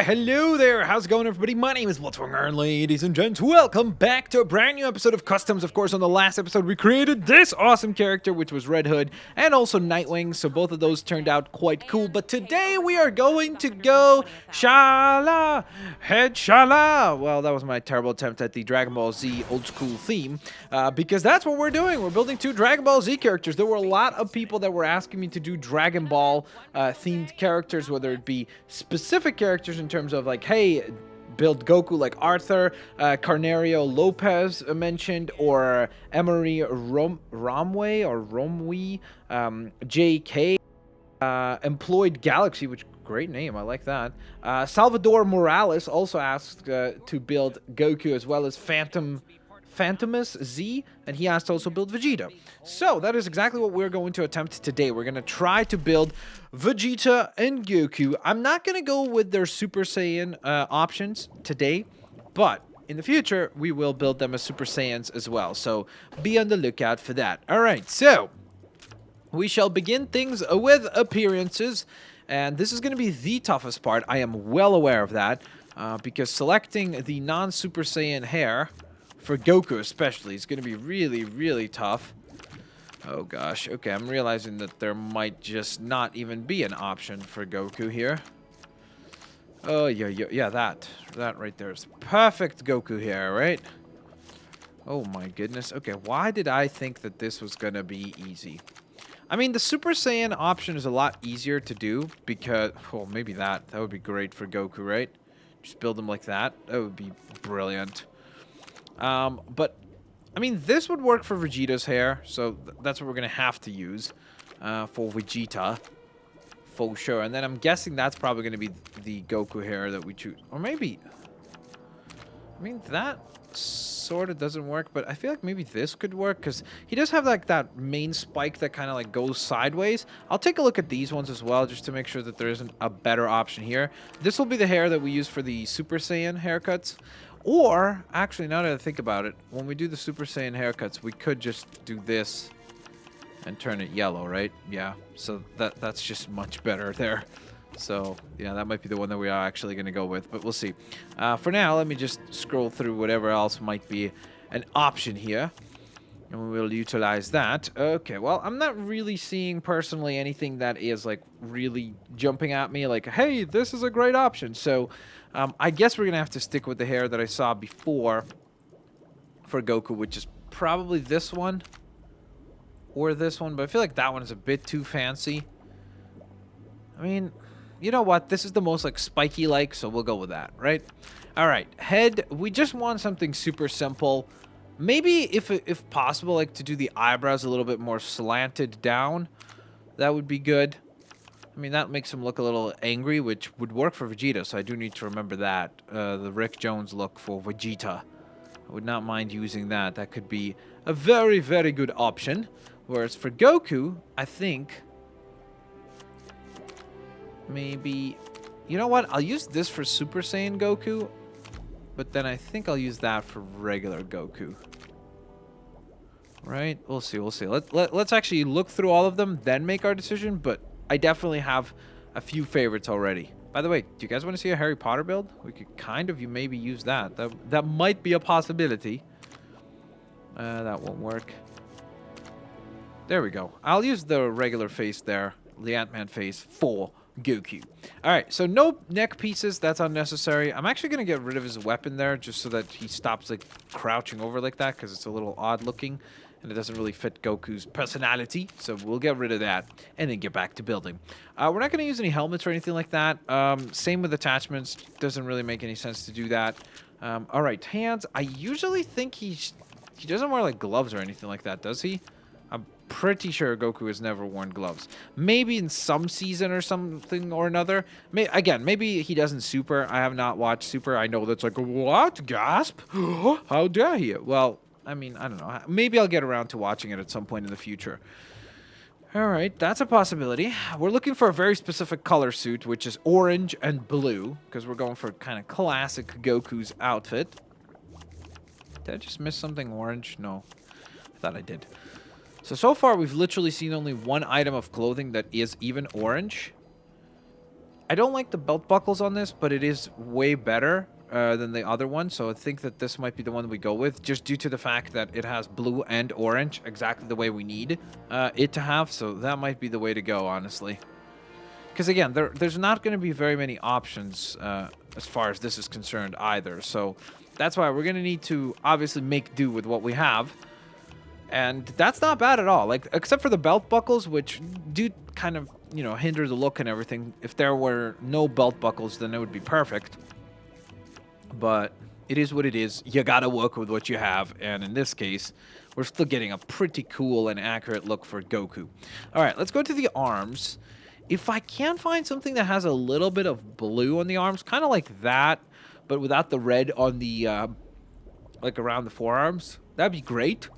Hello there, how's it going everybody? My name is Blitzwinger, and ladies and gents, welcome back to a brand new episode of Customs. Of course, on the last episode, we created this awesome character, which was Red Hood, and also Nightwing, so both of those turned out quite cool. But today, we are going to go Shala, Head Shala. Well, that was my terrible attempt at the Dragon Ball Z old school theme, because that's what we're doing. We're building two Dragon Ball Z characters. There were a lot of people that were asking me to do Dragon Ball themed characters, whether it be specific characters in terms of like, hey, build Goku like Arthur, Carnario Lopez mentioned, or Emery Romway or Romwe, JK, Employed Galaxy, which great name, I like that. Salvador Morales also asked to build Goku, as well as Phantomus Z, and he asked to also build Vegeta. So that is exactly what we're going to attempt today. We're going to try to build Vegeta and Goku. I'm not going to go with their Super Saiyan options today, but in the future, we will build them as Super Saiyans as well. So be on the lookout for that. All right, so we shall begin things with appearances, and this is going to be the toughest part. I am well aware of that, because selecting the non-Super Saiyan hair for Goku especially is going to be really, really tough. Oh gosh, okay, I'm realizing that there might just not even be an option for Goku here. Oh, yeah, that right there is perfect Goku hair, right? Oh my goodness. Okay, why did I think that this was going to be easy? I mean, the Super Saiyan option is a lot easier to do because... Oh, maybe that would be great for Goku, right? Just build him like that. That would be brilliant. But, I mean, this would work for Vegeta's hair, so that's what we're going to have to use for Vegeta, for sure. And then I'm guessing that's probably going to be the Goku hair that we choose. Or maybe... I mean, that sort of doesn't work, but I feel like maybe this could work, because he does have, like, that main spike that kind of, like, goes sideways. I'll take a look at these ones as well, just to make sure that there isn't a better option here. This will be the hair that we use for the Super Saiyan haircuts. Or, actually, now that I think about it, when we do the Super Saiyan haircuts, we could just do this and turn it yellow, right? Yeah, so that's just much better there. So, yeah, that might be the one that we are actually going to go with, but we'll see. For now, let me just scroll through whatever else might be an option here, and we will utilize that. Okay, well, I'm not really seeing, personally, anything that is, like, really jumping at me, like, hey, this is a great option. So, I guess we're going to have to stick with the hair that I saw before for Goku, which is probably this one or this one, but I feel like that one is a bit too fancy. I mean... You know what? This is the most, like, spiky-like, so we'll go with that, right? All right, head. We just want something super simple. Maybe, if possible, like, to do the eyebrows a little bit more slanted down. That would be good. I mean, that makes him look a little angry, which would work for Vegeta, so I do need to remember that. The Rick Jones look for Vegeta. I would not mind using that. That could be a very, very good option. Whereas for Goku, I think... Maybe, you know what? I'll use this for Super Saiyan Goku, but then I think I'll use that for regular Goku. Right? We'll see. We'll see. Let's actually look through all of them, then make our decision. But I definitely have a few favorites already. By the way, do you guys want to see a Harry Potter build? We could kind of maybe use that. That might be a possibility. That won't work. There we go. I'll use the regular face there, the Ant-Man face, for Goku. Alright, so no neck pieces. That's unnecessary. I'm actually going to get rid of his weapon there just so that he stops, like, crouching over like that, because it's a little odd looking and it doesn't really fit Goku's personality. So we'll get rid of that and then get back to building. We're not going to use any helmets or anything like that. Same with attachments. Doesn't really make any sense to do that. Alright, hands. I usually think he doesn't wear, like, gloves or anything like that, does he? I'm pretty sure Goku has never worn gloves. Maybe in some season or something or another. Again, maybe he doesn't Super. I have not watched Super. I know that's like, what? Gasp? How dare he? Well, I mean, I don't know. Maybe I'll get around to watching it at some point in the future. All right, that's a possibility. We're looking for a very specific color suit, which is orange and blue, because we're going for kind of classic Goku's outfit. Did I just miss something orange? No, I thought I did. So far, we've literally seen only one item of clothing that is even orange. I don't like the belt buckles on this, but it is way better than the other one. So I think that this might be the one we go with, just due to the fact that it has blue and orange, exactly the way we need it to have. So that might be the way to go, honestly. Because again, there's not going to be very many options as far as this is concerned either. So that's why we're going to need to obviously make do with what we have. And that's not bad at all. Like, except for the belt buckles, which do kind of, you know, hinder the look and everything. If there were no belt buckles, then it would be perfect. But it is what it is. You gotta work with what you have. And in this case, we're still getting a pretty cool and accurate look for Goku. All right, let's go to the arms. If I can find something that has a little bit of blue on the arms, kind of like that, but without the red on the, like around the forearms, that'd be great.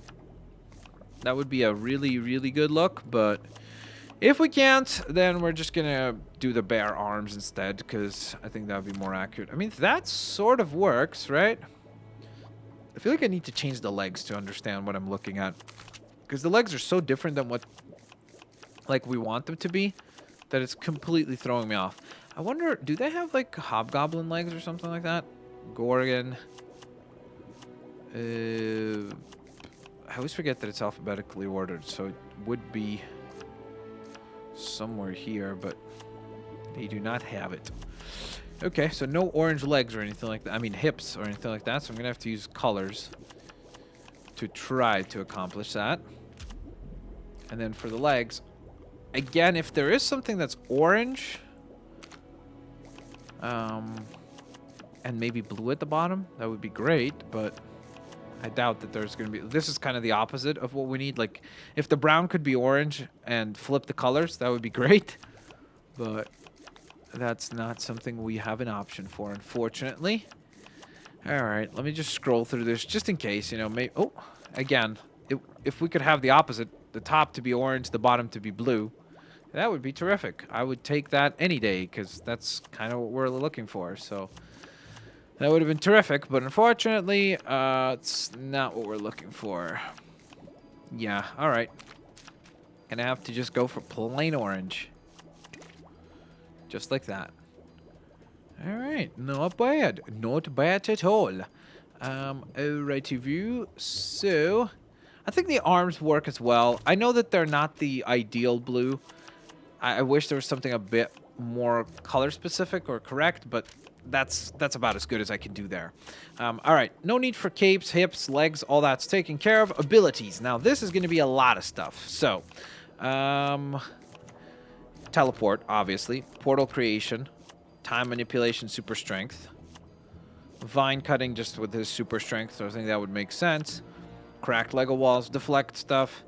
That would be a really, really good look, but if we can't, then we're just gonna do the bare arms instead, because I think that would be more accurate. I mean, that sort of works, right? I feel like I need to change the legs to understand what I'm looking at, because the legs are so different than what, like, we want them to be, that it's completely throwing me off. I wonder, do they have, like, hobgoblin legs or something like that? Gorgon. I always forget that it's alphabetically ordered, so it would be somewhere here, but they do not have it. Okay, so no orange legs or anything like that. I mean, hips or anything like that, so I'm going to have to use colors to try to accomplish that. And then for the legs, again, if there is something that's orange, and maybe blue at the bottom, that would be great, but I doubt that there's going to be... This is kind of the opposite of what we need. Like, if the brown could be orange and flip the colors, that would be great. But that's not something we have an option for, unfortunately. All right, let me just scroll through this just in case, you know, maybe... Oh, again, if we could have the opposite, the top to be orange, the bottom to be blue, that would be terrific. I would take that any day, because that's kind of what we're looking for, so... That would have been terrific, but unfortunately, it's not what we're looking for. Yeah, alright. Gonna have to just go for plain orange. Just like that. Alright, not bad. Not bad at all. Alrighty view. So, I think the arms work as well. I know that they're not the ideal blue. I wish there was something a bit more color specific or correct, but that's about as good as I can do there. All right, no need for capes, hips, legs, all that's taken care of. Abilities. Now, this is going to be a lot of stuff. So, teleport, obviously. Portal creation. Time manipulation, super strength. Vine cutting just with his super strength, so I think that would make sense. Cracked Lego walls, deflect stuff.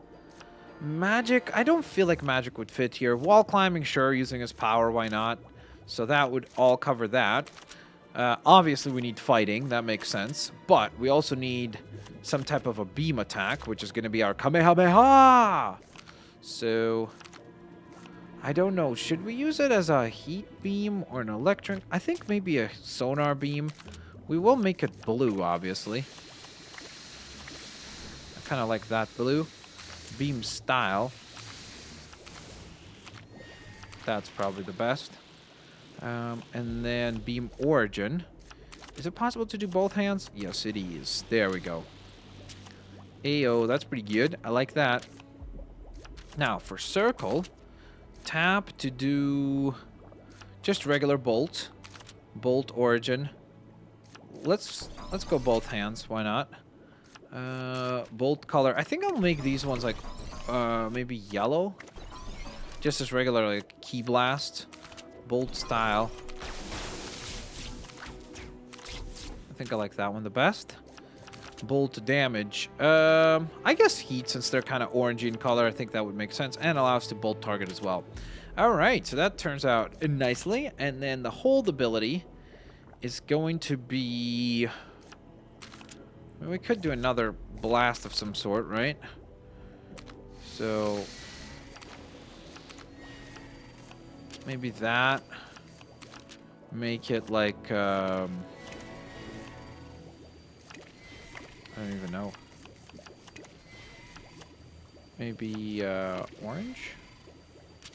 Magic, I don't feel like magic would fit here. Wall climbing, sure, using his power, why not? So that would all cover that. Obviously, we need fighting. That makes sense. But we also need some type of a beam attack, which is going to be our Kamehameha! So, I don't know. Should we use it as a heat beam or an electric? I think maybe a sonar beam. We will make it blue, obviously. I kind of like that blue. Beam style. That's probably the best. And then beam origin. Is it possible to do both hands? Yes, it is. There we go. Ayo, that's pretty good. I like that. Now, for circle, tap to do just regular bolt. Bolt origin. Let's go both hands. Why not? Bolt color. I think I'll make these ones like maybe yellow. Just as regular, like key blast. Bolt style. I think I like that one the best. Bolt damage. I guess heat, since they're kind of orangey in color. I think that would make sense. And allow us to bolt target as well. Alright, so that turns out nicely. And then the hold ability is going to be... Well, we could do another blast of some sort, right? So... maybe that. Make it like, I don't even know. Maybe, orange?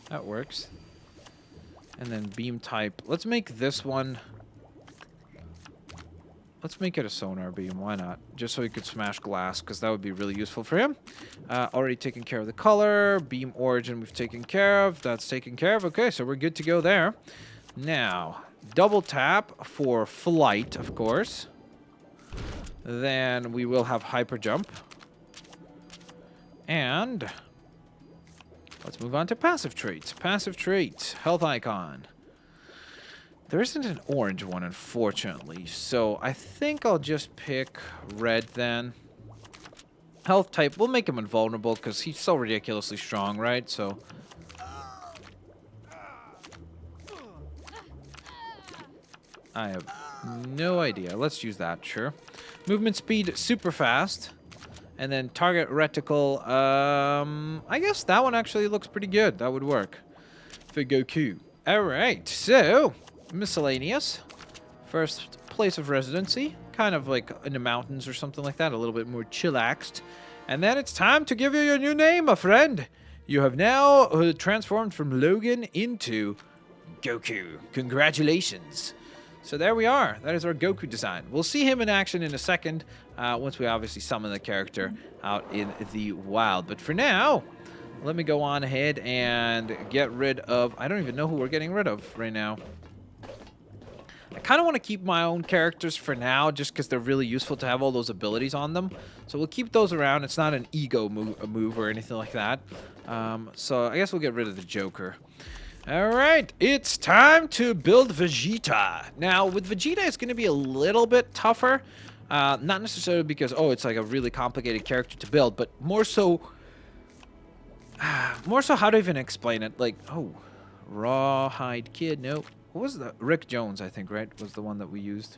That works. And then beam type. Let's make this one. Let's make it a sonar beam. Why not? Just so he could smash glass, because that would be really useful for him. Already taken care of the color. Beam origin we've taken care of. That's taken care of. Okay, so we're good to go there. Now, double tap for flight, of course. Then we will have hyper jump. And let's move on to passive traits. Passive traits, health icon. There isn't an orange one, unfortunately, so I think I'll just pick red then. Health type, we'll make him invulnerable because he's so ridiculously strong, right? So I have no idea. Let's use that, sure. Movement speed, super fast. And then target reticle, I guess that one actually looks pretty good. That would work for Goku. All right, so miscellaneous. First place of residency, kind of like in the mountains or something like that, a little bit more chillaxed. And then it's time to give you your new name, my friend. You have now transformed from Logan into Goku. Congratulations. So there we are. That is our Goku design. We'll see him in action in a second, once we obviously summon the character out in the wild. But for now, let me go on ahead and get rid of... I don't even know who we're getting rid of right now. I kind of want to keep my own characters for now, just because they're really useful to have all those abilities on them. So we'll keep those around. It's not an ego move or anything like that. So I guess we'll get rid of the Joker. All right, it's time to build Vegeta. Now, with Vegeta, it's going to be a little bit tougher. Not necessarily because, oh, it's like a really complicated character to build, but more so how to even explain it. Like, oh, Rawhide Kid, nope. What was the Rick Jones, I think, right? Was the one that we used.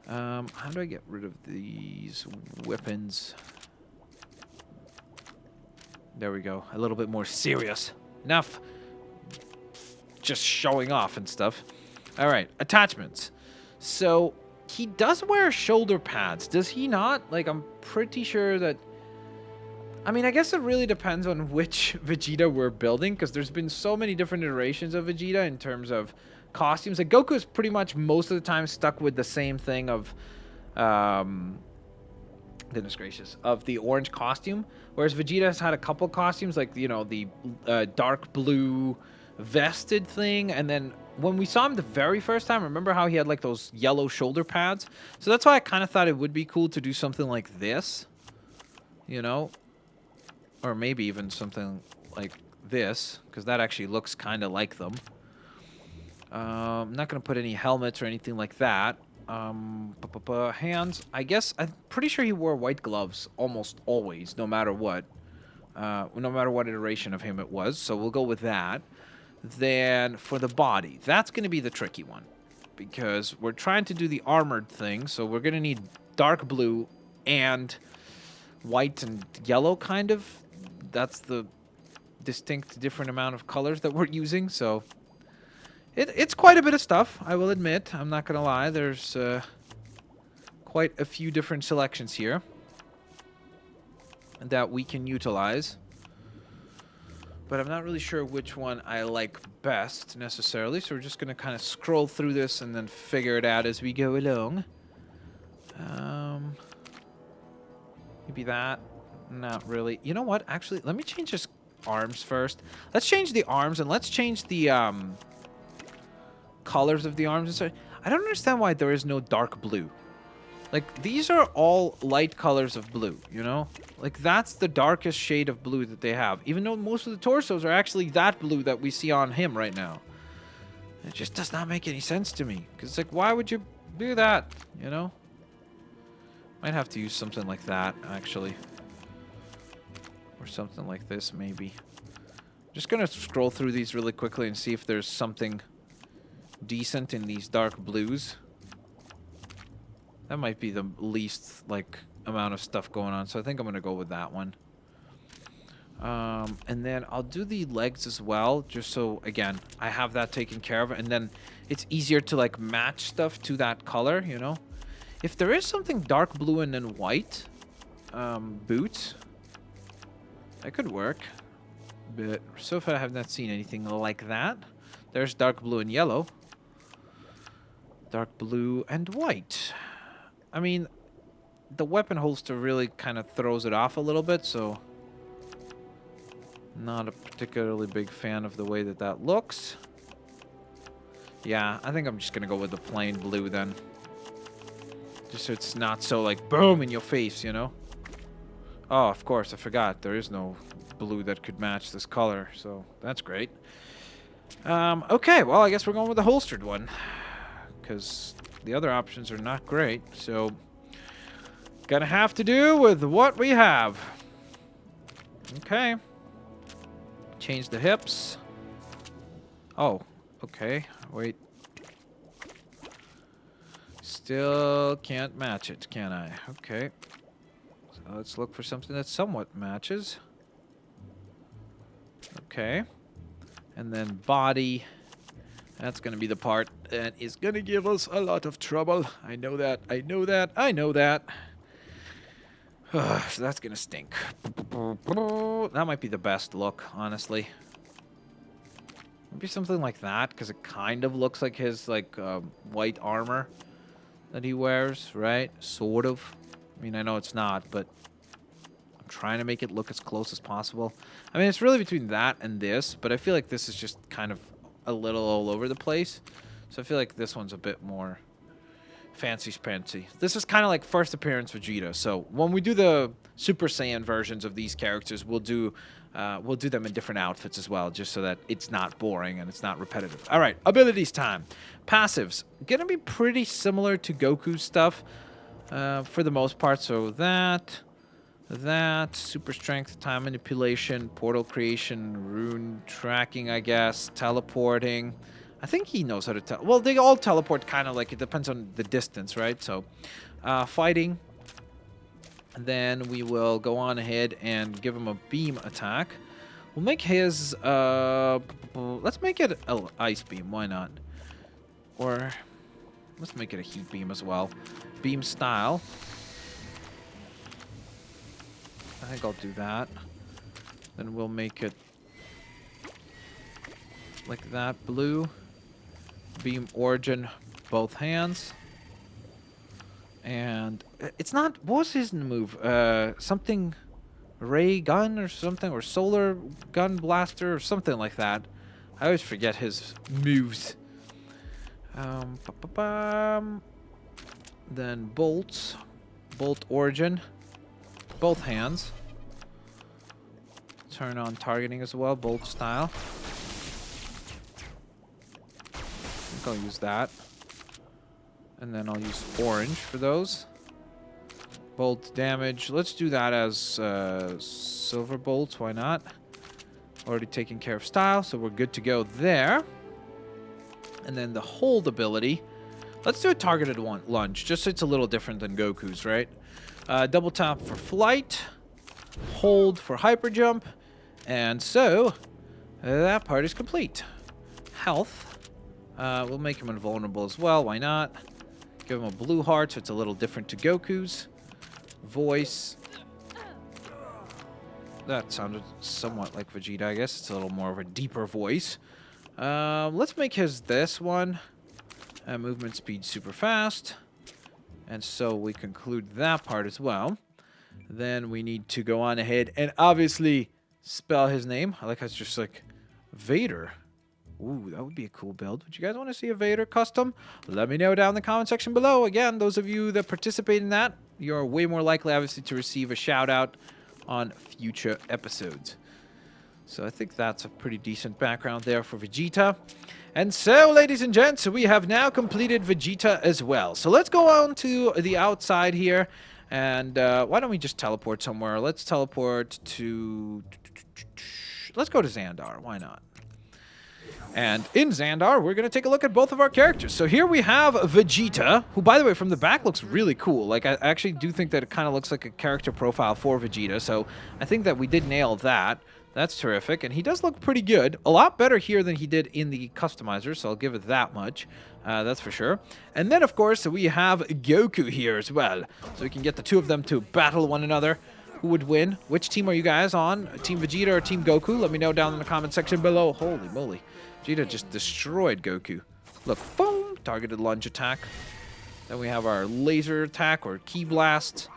How do I get rid of these weapons? There we go. A little bit more serious. Enough just showing off and stuff. All right, attachments. So he does wear shoulder pads, does he not? Like, I'm pretty sure that... I mean, I guess it really depends on which Vegeta we're building, because there's been so many different iterations of Vegeta in terms of costumes. Like, Goku is pretty much most of the time stuck with the same thing of... goodness gracious, of the orange costume, whereas Vegeta has had a couple costumes, like, you know, the dark blue vested thing, and then when we saw him the very first time, remember how he had like those yellow shoulder pads? So that's why I kind of thought it would be cool to do something like this, you know, or maybe even something like this, because that actually looks kind of like them. I'm not gonna put any helmets or anything like that. Hands, I guess I'm pretty sure he wore white gloves almost always, no matter what iteration of him it was, so we'll go with that. Then for the body, that's going to be the tricky one, because we're trying to do the armored thing, so we're going to need dark blue and white and yellow, kind of. That's the distinct different amount of colors that we're using, so it's quite a bit of stuff, I will admit. I'm not going to lie, there's quite a few different selections here that we can utilize. But I'm not really sure which one I like best, necessarily. So we're just going to kind of scroll through this and then figure it out as we go along. Maybe that. Not really. You know what? Actually, let me change his arms first. Let's change the arms, and let's change the colors of the arms. I don't understand why there is no dark blue. Like, these are all light colors of blue, you know? Like, that's the darkest shade of blue that they have. Even though most of the torsos are actually that blue that we see on him right now. It just does not make any sense to me. Because, like, why would you do that, you know? Might have to use something like that, actually. Or something like this, maybe. Just gonna scroll through these really quickly and see if there's something decent in these dark blues. That might be the least, like, amount of stuff going on, so I think I'm going to go with that one. And then I'll do the legs as well, just so, again, I have that taken care of, and then it's easier to, like, match stuff to that color, you know? If there is something dark blue and then white, boots, that could work. But so far I have not seen anything like that. There's dark blue and yellow. Dark blue and white. I mean, the weapon holster really kind of throws it off a little bit, so not a particularly big fan of the way that that looks. Yeah, I think I'm just gonna go with the plain blue then. Just so it's not so like boom in your face, you know? Oh, of course, I forgot. There is no blue that could match this color, so that's great. Okay, well, I guess we're going with the holstered one, because the other options are not great, so gonna have to do with what we have. Okay. Change the hips. Oh, okay. Wait. Still can't match it, can I? Okay. So let's look for something that somewhat matches. Okay. And then body. That's going to be the part that is going to give us a lot of trouble. I know that. I know that. I know that. So that's going to stink. That might be the best look, honestly. Maybe something like that, because it kind of looks like his like white armor that he wears, right? Sort of. I mean, I know it's not, but I'm trying to make it look as close as possible. I mean, it's really between that and this, but I feel like this is just kind of a little all over the place. So I feel like this one's a bit more fancy-spancy. This is kind of like first appearance Vegeta. So when we do the Super Saiyan versions of these characters, we'll do them in different outfits as well, just so that it's not boring and it's not repetitive. All right, abilities time. Passives. Gonna be pretty similar to Goku's stuff for the most part. So that, super strength, time manipulation, portal creation, rune tracking, I guess, teleporting. I think he knows how to well, they all teleport kind of like, it depends on the distance, right? So fighting. And then we will go on ahead and give him a beam attack. We'll make his, let's make it an ice beam. Why not? Or let's make it a heat beam as well. Beam style. I think I'll do that. Then we'll make it like that. Blue. Beam origin, both hands. And it's not, what was his move? Something ray gun or something, or solar gun blaster or something like that. I always forget his moves. Then bolts, bolt origin, both hands. Turn on targeting as well, bolt style. I think I'll use that. And then I'll use orange for those. Bolt damage. Let's do that as silver bolts. Why not? Already taking care of style, so we're good to go there. And then the hold ability. Let's do a targeted lunge, just so it's a little different than Goku's, right? Double tap for flight. Hold for hyper jump. And so, that part is complete. Health. We'll make him invulnerable as well. Why not? Give him a blue heart, so it's a little different to Goku's. Voice. That sounded somewhat like Vegeta, I guess. It's a little more of a deeper voice. Let's make his this one. Movement speed super fast. And so we conclude that part as well. Then we need to go on ahead and obviously spell his name. I like how it's just like Vader. Ooh, that would be a cool build. Would you guys want to see a Vader custom? Let me know down in the comment section below. Again, those of you that participate in that, you're way more likely, obviously, to receive a shout out on future episodes. So I think that's a pretty decent background there for Vegeta. And so, ladies and gents, we have now completed Vegeta as well. So let's go on to the outside here. And why don't we just teleport somewhere? Let's teleport to... Let's go to Xandar. Why not? And in Xandar, we're going to take a look at both of our characters. So here we have Vegeta, who, by the way, from the back looks really cool. Like, I actually do think that it kind of looks like a character profile for Vegeta. So I think that we did nail that. That's terrific. And he does look pretty good. A lot better here than he did in the customizer, so I'll give it that much. That's for sure. And then, of course, we have Goku here as well. So we can get the two of them to battle one another. who would win. Which team are you guys on? Team Vegeta or Team Goku? Let me know down in the comment section below. Holy moly. Vegeta just destroyed Goku. Look, boom! Targeted lunge attack. Then we have our laser attack or ki blast.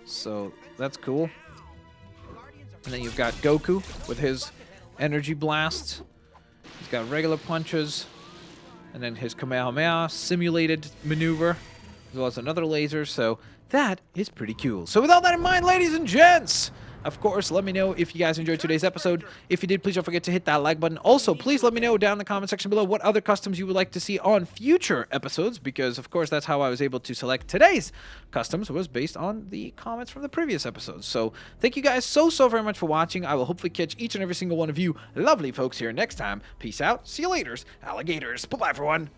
So that's cool. And then you've got Goku with his energy blast. He's got regular punches. And then his Kamehameha simulated maneuver, as well as another laser. So that is pretty cool. So with all that in mind, ladies and gents, of course, let me know if you guys enjoyed today's episode. If you did, please don't forget to hit that like button. Also, please let me know down in the comment section below what other customs you would like to see on future episodes, because, of course, that's how I was able to select today's customs, was based on the comments from the previous episodes. So thank you guys so very much for watching. I will hopefully catch each and every single one of you lovely folks here next time. Peace out. See you later, alligators. Bye-bye, everyone.